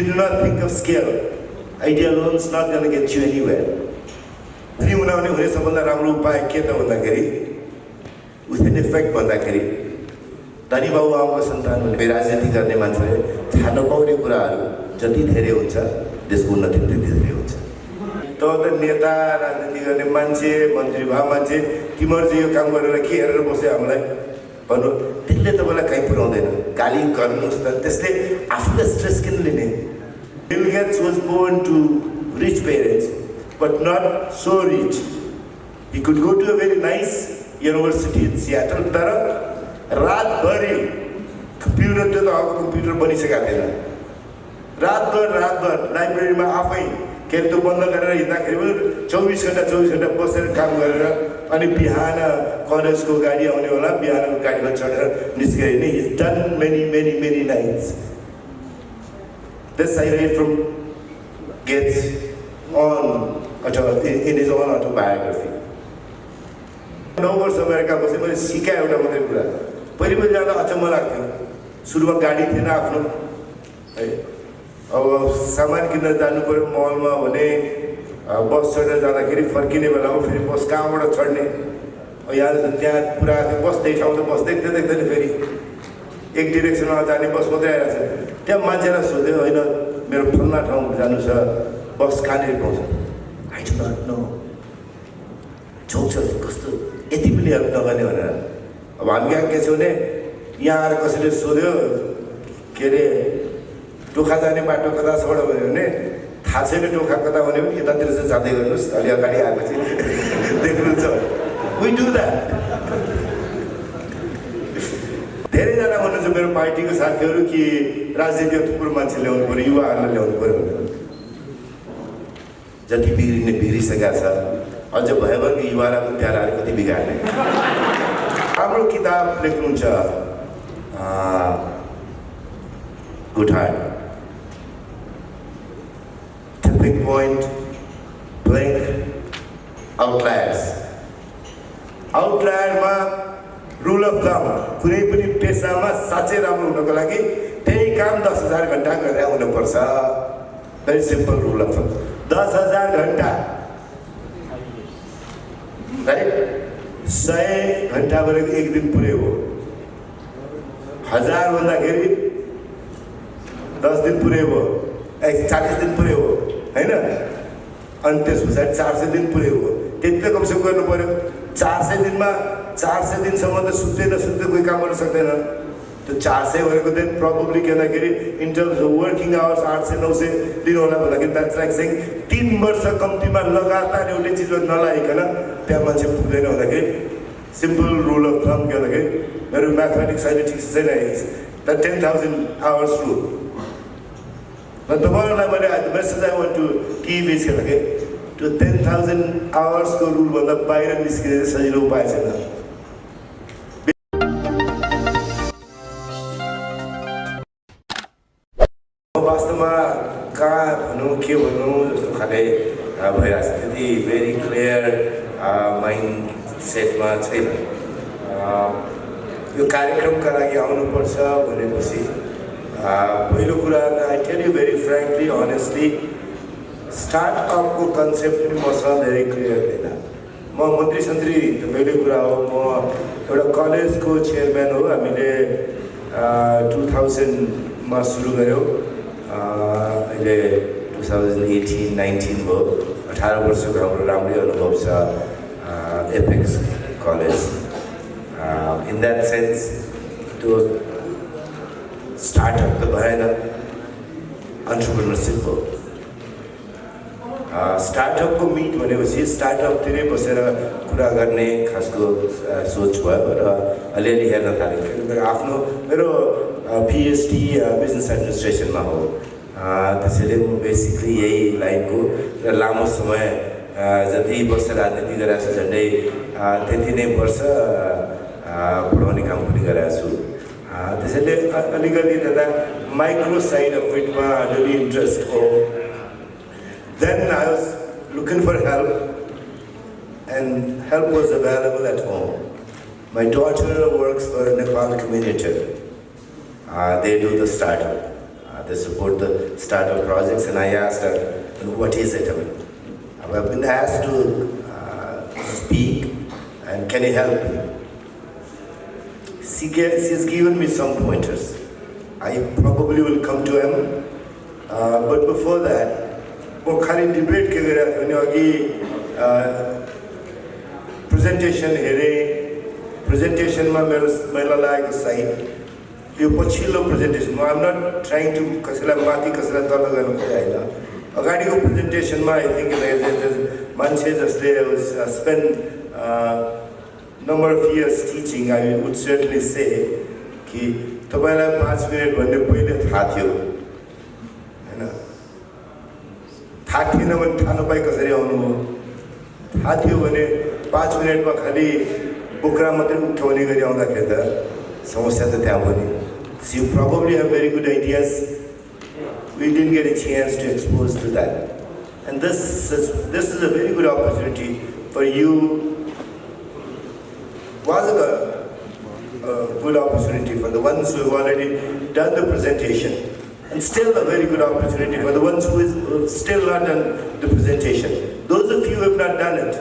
Do not think of scale. Idea alone is not going to get you anywhere. अनि उनीहरूले हुने सबभन्दा राम्रो उपाय के त भन्दाखेरि विथ इफेक्ट भन्दाखेरि धनी बाबु आमाको सन्तानहरूले राजनीति गर्ने मान्छेले थाहा नपाउने कुराहरू जति धेरै हुन्छ देशको उन्नति त्यति धेरै हुन्छ। त नेता राजनीति गर्ने मान्छे मन्त्री भए मान्छे तिमीहरू चाहिँ यो काम गरेर के हेरेर बस्यो हामीलाई भन्नु त्यसले तपाईँलाई कहीँ पुर्याउँदैन। गाली गर्नुहोस् त त्यसले आफूलाई स्ट्रेस किन लिने। Bill Gates was born to rich parents but not so rich. He could go to a very nice university in Seattle तर रातभरि कम्प्युटर त्यो त अब कम्प्युटर बनिसकेका थिएन। रातभर लाइब्रेरीमा आफै के त्यो बन्द गरेर हिँड्दाखेरि पनि 24 घण्टा बसेर काम गरेर अनि बिहान कलेजको गाडी आउने होला बिहानको गाडीमा चढेर निस्केर नि he's done many nights. This I read from Gates in his own autobiography. 9 वर्ष अमेरिका बसेँ मैले सिकाएँ एउटा मात्रै कुरा। पहिले जाँदा अचम्म लाग्थ्यो। सुरुमा गाडी थिएन आफ्नो है। अब सामान किन्न जानु पर्यो मलमा भने बस चढेर जाँदाखेरि फर्किने बेलामा फेरि बस कहाँबाट चढ्ने यहाँ त्यहाँ पुरा बस त्यही ठाउँ त बस देख्दैन फेरि एक डिरेक्सनमा जाने बस मात्रै आइरहेको छ। त्यहाँ मान्छेलाई सोध्यो होइन मेरो फल्ना ठाउँ जानु छ बस कहाँनिर पाउँछ आई डु नट नो चौक कस्तो यति पनि हेल्प नगर्ने भनेर। अब हामी कहाँ के छौँ भने यहाँ आएर कसैले सोध्यो के अरे टोखा जाने बाटो कता छबाट भन्यो भने थाहा छैन टोखा कता भन्यो भने यतातिर चाहिँ जाँदै गर्नुहोस् अलि अगाडि आएपछि देख्नुहुन्छ। We do that. धेरैजना भन्नुहुन्छ मेरो पार्टीको साथीहरू कि राजनीतिमा थुप्रो मान्छे ल्याउनु पऱ्यो युवाहरूलाई ल्याउनु पऱ्यो भनेर। जति बिग्रिने बिग्रिसकेका छ अझ भयो भने युवालाई पनि त्यहाँ अलिकति बिगार्ने। हाम्रो किताब लेख्नुहुन्छ गुठाड टिपिङ पोइन्ट ब्लैंक आउटलायरमा रुल अफ थम कुनै पनि पेसामा साँच्चै राम्रो हुनको लागि त्यही काम 10,000 घण्टा गरेर हुनुपर्छ। भेरी सिम्पल रुल अफ थम 10,000 घण्टा राइट। 100 घण्टा भनेको एक दिन पुरै हो। 1000 भन्दाखेरि 10 दिन पुरै हो 40 दिन पुरै हो होइन। अनि त्यस पछाडि 400 दिन पुरै हो। त्यति त कमसेकम गर्नु पर्यो। 400 दिनमा 400 दिनसम्म त सुत्दै कोही काम गर्न सक्दैन। त्यो 400 भनेको दिन प्रब्लली के भन्दाखेरि in terms of working hours 800-900 दिन होला भन्दाखेरि द्याट्स लाइक सेङ 3 वर्ष कम्तीमा लगातार एउटै चिजमा नलागिकन त्यहाँ मान्छे पुग्दैन भन्दाखेरि सिम्पल रुल अफ थम के भन्दाखेरि मेरो म्याथमेटिक्स अहिले ठिक छैन द 10,000 आवर्स रुल। र तपाईँहरूलाई मैले message I want to give के भन्दाखेरि त्यो 10,000 आवर्सको रुलभन्दा बाहिर निस्किने चाहिँ सजिलो उपाय छैन। वास्तवमा कहाँ भनौँ के भनौँ जस्तो खाले भइरहेको छ। त्यति भेरी क्लियर माइन्ड सेटमा छैन। यो कार्यक्रमका लागि आउनुपर्छ भनेपछि पहिलो कुरा त I tell you very frankly honestly स्टार्टअपको कन्सेप्ट पनि मसँग धेरै क्लियर थिएन। म मन्त्री सन्त्री त पहिलो कुरा हो। म एउटा कलेजको चेयरम्यान हो। हामीले 2000मा सुरु गऱ्यौँ। अहिले 2018-19 भयो। 18 वर्षको हाम्रो राम्रै अनुभव छ apex college. In that sense त्यो स्टार्टअप त भएन अन्टरप्रेन्योरसिप हो। स्टार्टअपको मिट भनेपछि स्टार्टअपतिरै बसेर कुरा गर्ने खासको सोच भयो र अलिअलि हेर्न थालेँ। मेरो पिएचडी बिजनेस एडमिनिस्ट्रेसनमा हो। त्यसैले म बेसिकली यही लाइनको र लामो समय जति वर्ष राजनीति गरेको छु झन्डै त्यति नै वर्ष पढाउने काम पनि गरेको छु। त्यसैले अलिकति त्यता माइक्रो साइड अफ इटमा अलिअलि इन्ट्रेस्ट हो। Then I was looking for help and help was available at home. My daughter works for Nepal Community. They do the startup. They support the startup projects, and I asked her, what is it? I've been asked to speak, and can you help me? She's given me some pointers. I probably will come to him, but before that, वो खाली debate के गया था अगी presentation हेरे presentation में मेरा लागेको सही यो पछिल्लो presentation I'm not trying to कसैलाई माथि कसैलाई तल गर्नु होइन अगाडिको presentation मा I think मान्छे जसले spend number of years teaching I would certainly say कि तपाईलाई 5 मिनेट भन्ने पहिले थाहा थियो हैन थाहा थिएन भने थाहा नपाई कसरी आउनु हो थाहा थियो भने 5 मिनेटमा खाली बोक्रा मात्रै उठाउने गरी आउँदाखेरि त समस्या त त्यहाँ पनि So you probably have very good ideas. We didn't get a chance to expose to that. And this is a very good opportunity for you. Was a good opportunity for the ones who have already done the presentation. And still a very good opportunity for the ones who have still not done the presentation. Those of you who have not done it,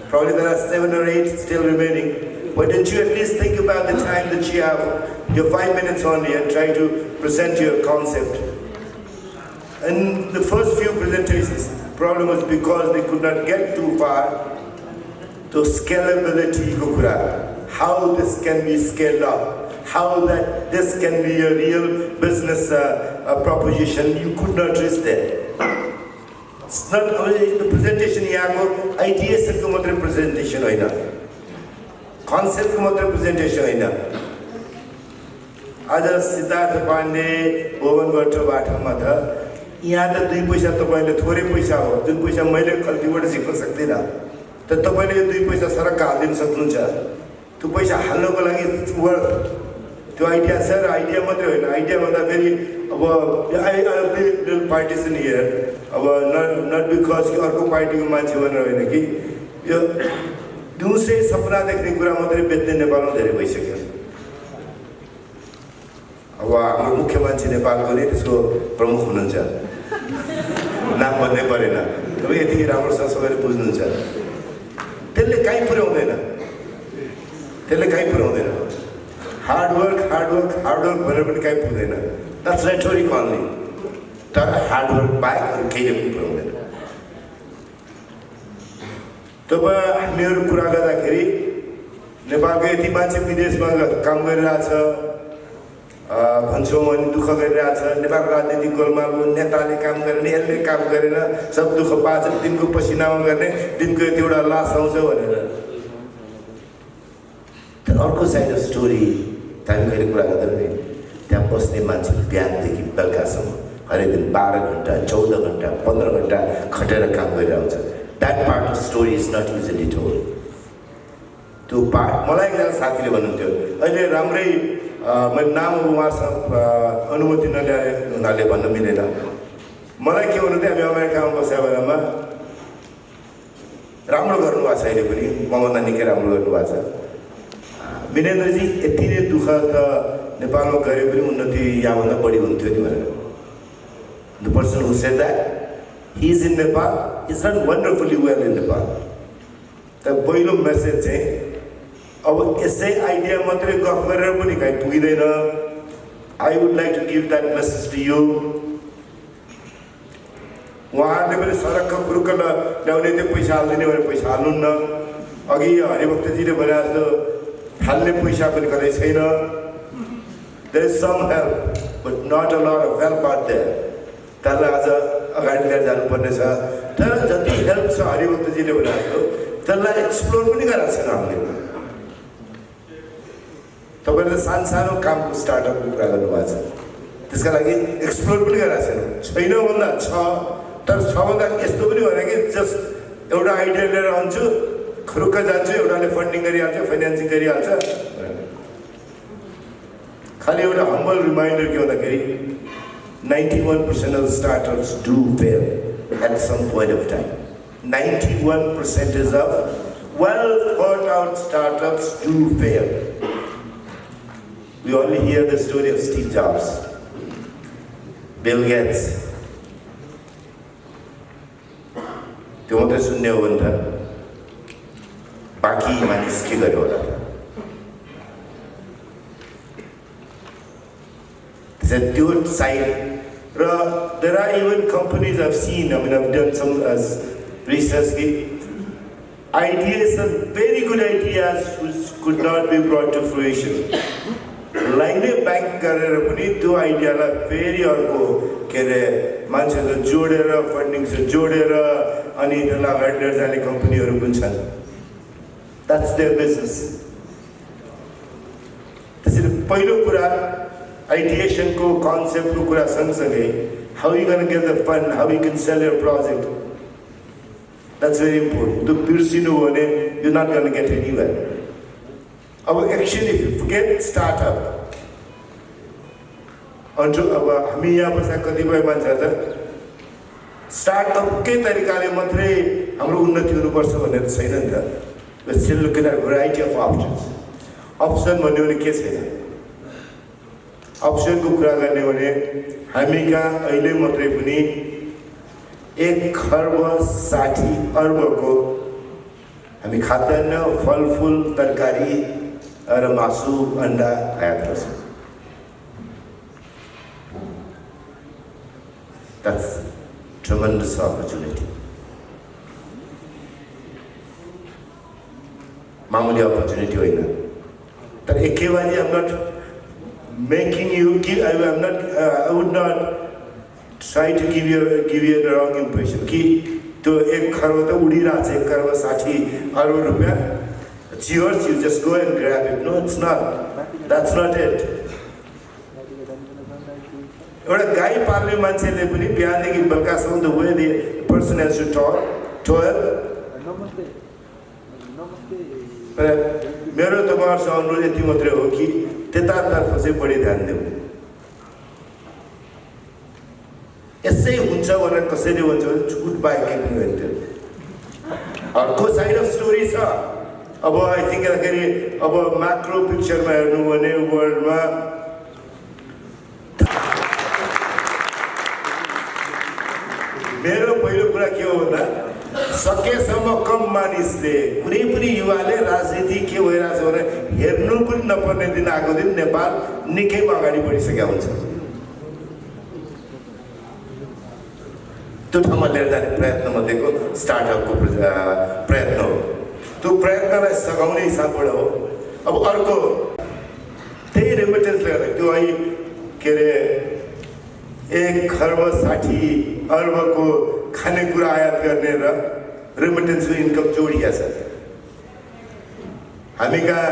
probably there are 7 or 8 still remaining. Why don't you at least think about the time that you have, your 5 minutes only, and try to present your concept. And the first few presentations, the problem was because they could not get too far to scalability kukura, how this can be scaled up, how that this can be a real business proposition. You could not reach there. It's not only the presentation, yago ideas and presentation hoina. Concept presentation hoina. Other Siddhartha Pandey, Bhuvan Bhattबाट त यहाँ त 2 पैसा तपाईले थोरै पैसा हो जुन पैसा मैले कल्तीबाट सिक्न सक्दिन त तपाईले यो 2 पैसा सरक हाल्दिन सक्नुहुन्छ त्यो पैसा हाल्नको लागि त्यो आइडिया सर आइडिया मात्रै होइन आइडिया भन्दा फेरि अब आई विल पार्टिसन हियर अब नट बिकज कि अर्को पार्टीको मान्छे भनेर होइन कि यो दिउँसै सपना देख्ने कुरा मात्रै बेच्ने नेपालमा धेरै भइसक्यो अब हाम्रो मुख्य मान्छे नेपालको नि त्यसको प्रमुख हुनुहुन्छ नाम भन्नै परेन तपाईँ यति राम्रोसँग सबैले बुझ्नुहुन्छ त्यसले कहीँ पुर्याउँदैन हार्ड वर्क भनेर पनि कहीँ पुग्दैन द्याट्स रेटोरिक ओन्ली तर हार्ड वर्क बाहेक अरू केही पनि पुर्याउँदैन तब हामीहरू कुरा गर्दाखेरि नेपालको यति मान्छे विदेशमा काम गरिरहेछ भन्छौँ अनि दुःख गरिरहेछ नेपाल राजनीतिक गोलमालको नेताले काम गर्ने यसले काम गरेन सब दुःख पाछ दिनको पसिनामा गर्ने दिनको यतिवटा लास आउँछ भनेर तर अर्को साइड अफ स्टोरी हामी कहिले कुरा गर्दैन नि त्यहाँ बस्ने मान्छे बिहानदेखि बेलुकासम्म हरेक दिन 12 घण्टा 14 घण्टा 15 घण्टा खटेर काम गरिरहन्छ that part of story is not usually told त्यो पार्ट मलाई एकजना साथीले भन्नुहुन्थ्यो अहिले राम्रै मैले नाम उहाँसँग अनुमति नल्याए हुनाले भन्न मिलेन मलाई के भन्नुहुन्थ्यो हामी अमेरिकामा बसेको बेलामा राम्रो गर्नुभएको छ अहिले पनि मभन्दा निकै राम्रो गर्नुभएको छ मिनेन्द्रजी यति नै दुःख त नेपालमा गरे पनि उन्नति यहाँभन्दा बढी हुन्थ्यो नि भनेर the person who said that he is in Nepal is not wonderfully well in Nepal त पहिलो मेसेज चाहिँ अब यसै आइडिया मात्रै गफ गरेर पनि कहीँ पुगिँदैन I would like to give that message to you उहाँहरूले पनि सडकको खुरुक्क ल्याउने त्यो पैसा हाल्दिने भने पैसा हाल्नुहुन्न अघि हरिभक्तजीले भने जस्तो हाल्ने पैसा पनि कतै छैन there is some help but not a lot of help out there त्यसलाई आज अगाडि लिएर जानुपर्ने छ तर जति हेल्प छ हरिभक्तजीले भने जस्तो त्यसलाई एक्सप्लोर पनि गराएको छैन हामीले तपाईले सानो कामको स्टार्टअपको कुरा गर्नुभएको छ त्यसका लागि एक्सप्लोर पनि गराएको छैन भन्दा छ तर छ भन्दा यस्तो पनि होइन कि जस्ट एउटा आइडिया लिएर आउँछु खुरुक्क जान्छु एउटाले फन्डिङ गरिहाल्छ फाइनेन्सिङ गरिहाल्छ खालि एउटा हम्बल रिमाइन्डर के भन्दाखेरि 91% of startups do fail at some point of time 91% of well thought out startups do fail. We only hear the story of Steve Jobs. Bill Gates त्यो मात्रै सुन्ने हो भने त बाँकी मानिस के गर्यो होला त्यो साइड र there are even companies I've seen, I've done some research, ideas are very good ideas which could not be brought to fruition. लाइनै ब्याङ्क गरेर पनि त्यो आइडियालाई फेरि अर्को के अरे मान्छेहरू जोडेर फन्डिङ जोडेर अनि त्यसलाई अगाडि लिएर जाने कम्पनीहरू पनि छन्. That's their business. त्यसैले पहिलो कुरा आइडिएसनको कन्सेप्टको कुरा सँगसँगै how you gonna get the fund, how you can sell your project, that's very important. त्यो बिर्सिनु हो भने you not gonna get anywhere. अब actually if you get startup अब हामी यहाँ बसेका कतिपय मान्छेहरू त स्टार्टअपकै तरिकाले मात्रै हाम्रो उन्नति हुनुपर्छ भनेर छैन नि त. Still looking at variety of options. Option भन्यो भने के छैन. अप्सनको कुरा गर्ने भने हामी कहाँ अहिले मात्रै पनि 1,60 अर्बको हामी खाद्यान्न, फलफुल, तरकारी र मासु, अन्डा आयात गर्छौँ. That's tremendous opportunity. मामूली opportunity होइन. तर एकैबारी I'm not making you give. I would not try to give you the wrong impression. कि त्यो 1 खर्ब त उडिरहेको छ, 1,60 अर्ब रुपियाँ. It's yours. You just go and grab it. No, it's not. That's not it. एउटा गाई पाल्ने मान्छेले पनि बिहानदेखि बेलुकासम्म the way the person has to toil. मेरो तपाईँहरूसँग अनुरोध यति मात्रै हो कि त्यतातर्फ चाहिँ बढी ध्यान दिउँ. यसै हुन्छ भनेर कसैले भन्छ भने छुट बाई किपिङ इट. अर्को साइड अफ स्टोरी छ. अब आई थिङ्क हेर्दाखेरि अब म्याक्रो पिक्चरमा हेर्नु भने वर्ल्डमा मेरो पहिलो कुरा के हो भन्दा सकेसम्म कम मानिसले कुनै पनि युवाले राजनीति के भइरहेछ भने हेर्नु पनि नपर्ने दिन आएको दिन नेपाल निकै अगाडि बढिसकेका हुन्छ. त्यो ठाउँमा लिएर जाने प्रयत्न मध्येको स्टार्टअपको प्रयत्न हो. त्यो प्रयत्नलाई सघाउने हिसाबबाट हो. अब अर्को त्यही रेमिटेन्सले गर्दा त्यो है के अरे 1,60 अर्बको खानेकुरा आयात गर्ने र रेमिटेन्सको इन्कम जोडिया छ. हामी कहाँ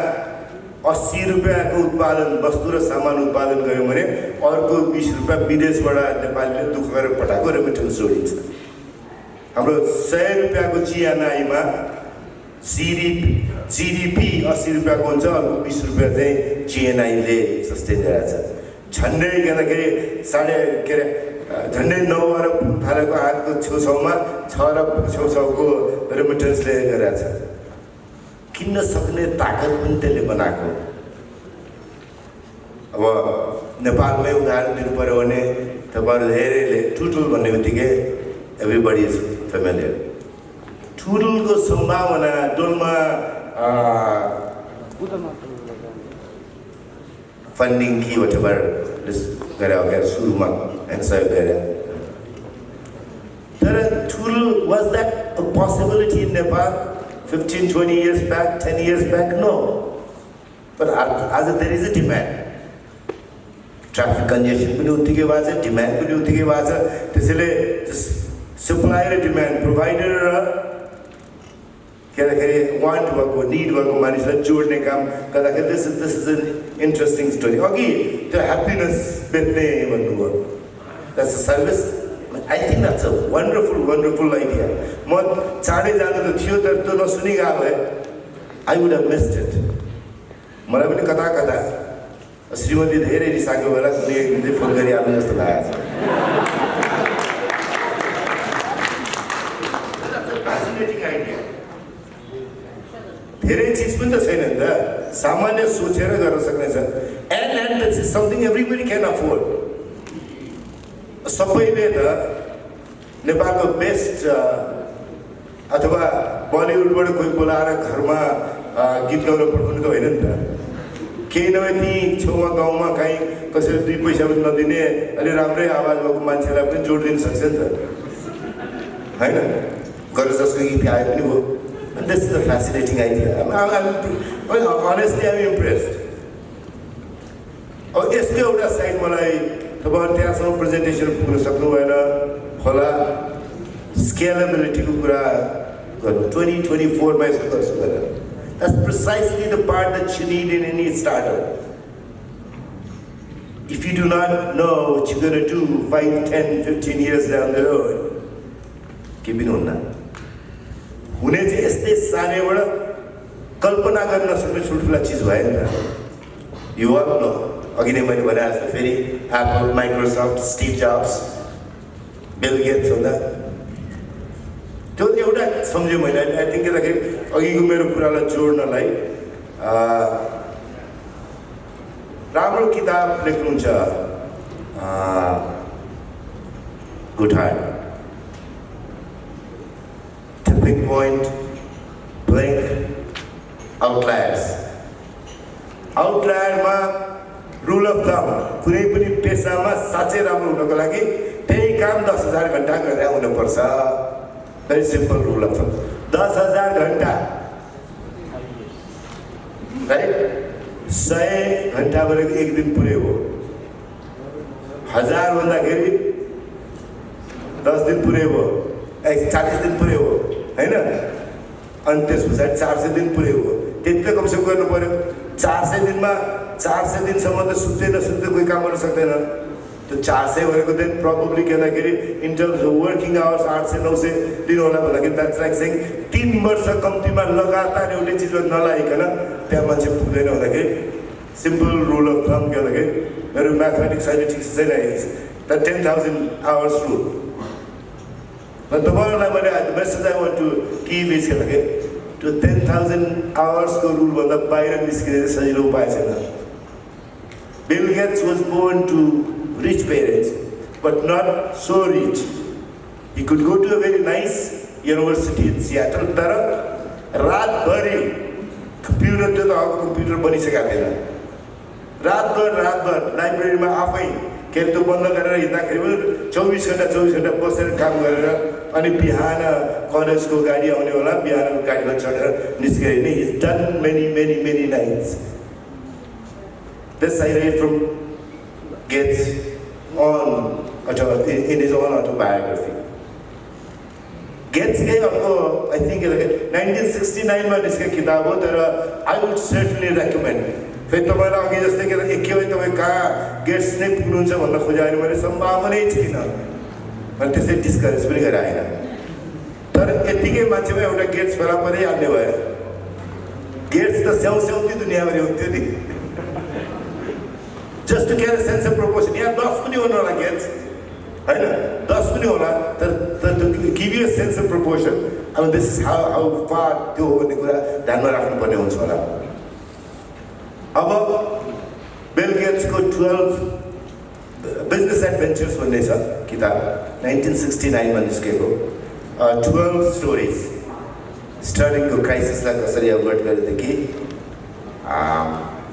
80 रुपियाँको उत्पादन वस्तु र सामान उत्पादन गऱ्यौँ भने अर्को 20 रुपियाँ विदेशबाट नेपालीले दुःख गरेर पठाएको रेमिटेन्स जोडिन्छ. हाम्रो 100 रुपियाँको चिया नाइमा जिडिपी 80 रुपियाँको हुन्छ, अर्को 20 रुपियाँ चाहिँ जिएनआईले सस्टेन गरेको छ. झन्डै के भन्दाखेरि झन्डै 9 अरब थालेको आयातको छेउछाउमा 6 अरब छेउछाउको रेमिटेन्सले गरेको छ. किन्न सक्ने ताकत पनि त्यसले बनाएको. अब नेपालमै उदाहरण दिनु पऱ्यो भने तपाईँहरू धेरैले टुटुल भन्ने बित्तिकै एभ्रिबडी इज फेमिलियर. टुटुलको सम्भावना डोलमा फन्डिङ कि whatever गरे सुरुमा सहयोग गरे. तर Tutul was that a possibility in Nepal 15-20 years back, 10 years back? No. But as there is a demand. Traffic congestion पनि उत्तिकै भएको छ, डिमान्ड पनि उत्तिकै भएको छ. त्यसैले सप्लाई र डिमान्ड, प्रोभाइडर र के भन्दाखेरि वान्ट भएको, निड भएको मानिसलाई जोड्ने काम गर्दाखेरि this is an interesting story. अघि त्यो ह्याप्पिनेस बेच्ने भन्नुभयो, that's a service. I think that's a wonderful idea. म चाँडै जानु त थियो तर त्यो नसुनि गएको भए I would have missed it. मलाई पनि कता श्रीमती धेरै रिसाएको बेला कुनै एक दिन चाहिँ फोन गरिहाल्नु जस्तो लागेको छ. फ्यासिनेटिङ आइडिया. धेरै चिज पनि त छैन नि त, सामान्य सोचेर गर्न सक्ने छ. And this is something everybody can afford. सबैले त नेपालको बेस्ट अथवा बलिउडबाट कोही बोलाएर घरमा गीत गाउन पठाउनु त होइन नि त। केही नभए ती छेउमा गाउँमा कहीँ कसैले 2 पैसा पनि नदिने अलि राम्रै आवाज भएको मान्छेलाई पनि जोड दिन सक्छ नि त होइन। गरेर जसको गीत आए पनि हो। And this is a fascinating idea. Honestly, I'm impressed. अब यसको एउटा साइड मलाई तपाईहरु त्यहाँसम्म प्रेजेन्टेसन पुग्न सक्नु भएन होला। स्केलेबिलिटीको कुरा गर्नु 2024 मा यसको गर्छु गरेर। That's precisely the part that you need in any startup. If you do not know what you're going to do 5, 10, 15 years down the road, keep it on that. हुने चाहिँ यस्तै सानैबाट कल्पना गर्न नसक्ने ठुल्ठुला चिज भयो नि त। यो अघि नै मैले भने जस्तो फेरि Apple, Microsoft, Steve jobs, Bill Gates हुँदा त्यो एउटा सम्झ्यो मैले। आई थिङ्क यताखेरि अघिको मेरो कुरालाई जोड्नलाई राम्रो किताब लेख्नुहुन्छ गुठाड Tipping point, blank, outliers. Outlier मा rule of thumb, कुनै पनि पेसामा साँच्चै राम्रो हुनको लागि त्यही काम 10,000 घण्टा गरेर हुनुपर्छ। Very simple rule of thumb. 10,000 घण्टा, right? 100 घण्टा भनेको 1 दिन पुरै हो। 1000 भन्दाखेरि 10 दिन पुरै हो, 40 दिन पुरै हो हैन। अनि त्यसपछि 400 दिन पुरै हो। त्यति त कमसेकम गर्नु पर्यो। 400 दिनमा 400 दिनसम्म त सुत्दै नसुत्दै कोही काम गर्न सक्दैन। त्यो 400 भनेको देन प्रोबब्ली भन्दाखेरि in terms of working hours 800-900 दिन होला भन्दाखेरि द्याट्स लाइक सेइङ 3 वर्ष कम्तीमा लगातार एउटै चिजमा नलागिकन त्यहाँ मान्छे पुग्दैन भन्दाखेरि सिम्पल रुल अफ थम के भन्दाखेरि मेरो म्याथमेटिक्स अहिले ठिक छैन द 10,000 आवर्स रुल। तपाईँहरूलाई मैले the message I want to give is के त्यो 10,000 आवर्सको रुल भन्दा बाहिर निस्किने सजिलो उपाय छैन। Bill Gates was born to rich parents but not so rich. He could go to a very nice university in Seattle तर रातभरि कम्प्युटर त्यो त अब कम्प्युटर बनिसकेका थिएन। रातभर लाइब्रेरीमा आफै के त्यो बन्द गरेर हिँड्दाखेरि पनि 24 घण्टा बसेर काम गरेर अनि बिहान कलेजको गाडी आउने होला बिहानको गाडीमा चढेर निस्केर हिँड्ने। He's done many nights. This I read from Gates in his own autobiography. Gates gave I think 1969 मा निस्केको किताब हो तर I would certainly recommend. फेरि तपाईँलाई अघि जस्तै के एकै तपाईँ कहाँ गेट्स नै पुग्नुहुन्छ भन्न खोज्यो भने मैले सम्भावनै छैन मैले त्यसै डिस्करेज पनि गरेर आएन। तर यतिकै मान्छेमा एउटा गेट्स फेला परै हाल्ने भयो। गेट्स त स्याउस्याउती दुनियाँभरि हुन्थ्यो नि। Just to get a sense of proportion. यहाँ 10 पनि हुनु होला गेट्स हैन 10 पनि होला तर to give you a sense of proportion. I mean this is how far त्यो हो भन्ने कुरा ध्यानमा राख्नुपर्ने हुन्छ होला। अब बिल गेट्सको 12 बिजनेस एडभेन्चर्स भन्ने छ किताब 1969 मा निस्केको 12 स्टोरीज स्टार्टिङको क्राइसिसलाई कसरी अभोइड गरेदेखि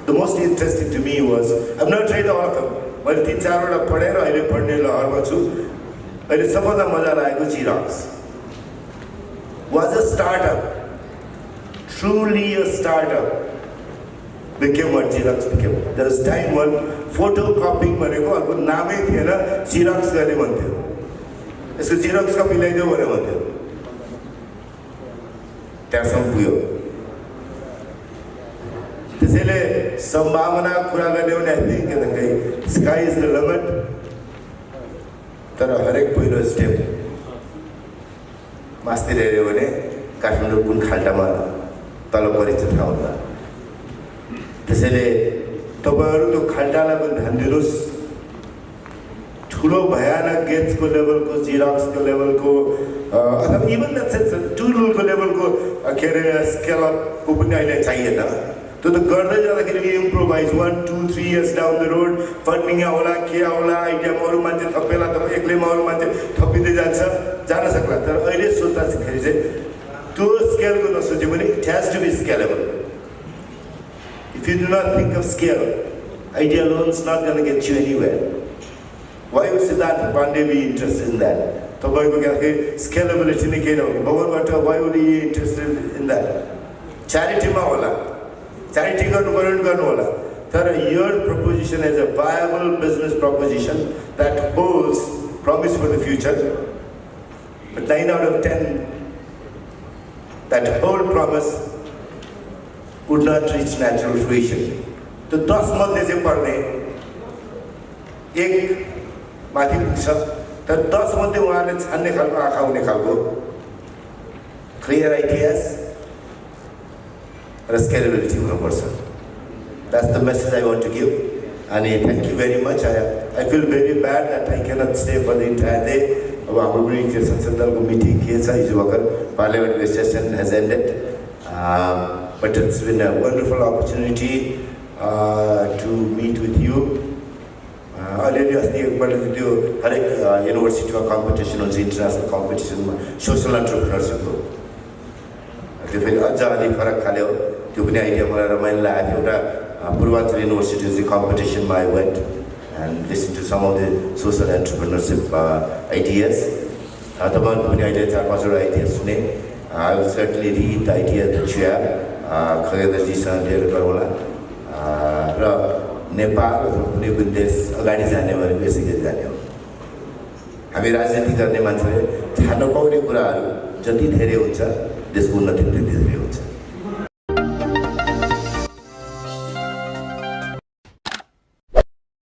The most interesting to me was, I've not read all of them. मैले 3-4 वटा पढेर अहिले पढ्ने लहरमा छु। अहिले सबभन्दा मजा लागेको Xerox was a startup, truly a startup. Became what Xerox became. There was time when photocopying भनेको अर्को नामै थिएन Xerox गर्ने भन्थ्यो। यसको Xerox कपी ल्याइदेऊ भनेर भन्थ्यो। त्यहाँसम्म पुग्यो। त्यसैले सम्भावना कुरा गर्ने भने I think sky is the limit तर हरेक पहिलो स्टेप मास्तिर हेऱ्यो भने काठमाडौँ कुन खाल्टामा तल परिन्छ थाहा हुँदा। त्यसैले तपाईँहरू त्यो खाल्टालाई पनि ध्यान दिनुहोस्। ठुलो भयानक गेट्सको लेभलको Xeroxको लेभलको अथवा इभन द्याट सेन्स टुलको लेभलको के अरे स्केलअपको पनि अहिले चाहिएन। त्यो त गर्दै जाँदाखेरि improvise 1 2 3 years down the road funding आउला के आउला आइडियामा अरू मान्छे थपेला त एक्लैमा अरू मान्छे थपिँदै जान सक्ला। तर अहिले सोच्दाखेरि चाहिँ त्यो स्केलको नसोच्यो भने it has to be scalable. If you do not think of scale, idea alone is not going to get you anywhere. Why would Siddharth Pandey be interested in that? तपाईँको के स्केलेबिलिटी नै केही नहो भगवानबाट why would he be interested in that? च्यारिटीमा होला, charity गर्नु होला। तर your proposition as a viable business proposition that holds promise for the future, but 9 out of 10 that whole promise would not reach natural fruition. तो 10 मध्ये चाहिँ पर्ने एक माथि पुग्छ, तर 10 मध्ये उहाँले छान्ने खालको आँखा हुने खालको क्लियर आइडियाज र स्केलेबिलिटी हुनुपर्छ। That's the message I want to give. अनि thank you very much. I feel very bad that I cannot stay for the entire day. अब हाम्रो पनि संसद दलको मिटिङ के छ हिजो भर्खर parliament session has ended, but it's been a wonderful opportunity to meet with you. अलिअलि अस्ति एकपल्ट त्यो हरेक युनिभर्सिटीमा कम्पिटिसन हुन्छ, इन्टरनेसनल कम्पिटिसनमा सोसल एन्टरप्रेन्योरसिपको, त्यो फेरि अझ अलिक फरक खाले हो। त्यो पनि आइडिया मलाई रमाइलो लागेको थियो। एउटा पूर्वाञ्चल युनिभर्सिटी चाहिँ कम्पिटिसनमा I went and listen to some of the social entrepreneurship ideas. तपाईँहरूको पनि अहिले 4-5वटा आइडिया सुने। I will certainly read the idea that you have. खगेन्द्रजीसँग लिएर गरौँला र नेपाल अथवा कुनै पनि देश अगाडि जाने भनेको यसै गरी जाने हो। हामी राजनीति गर्ने मान्छेले थाहा नपाउने कुराहरू जति धेरै हुन्छ देशको उन्नति त्यति धेरै हुन्छ।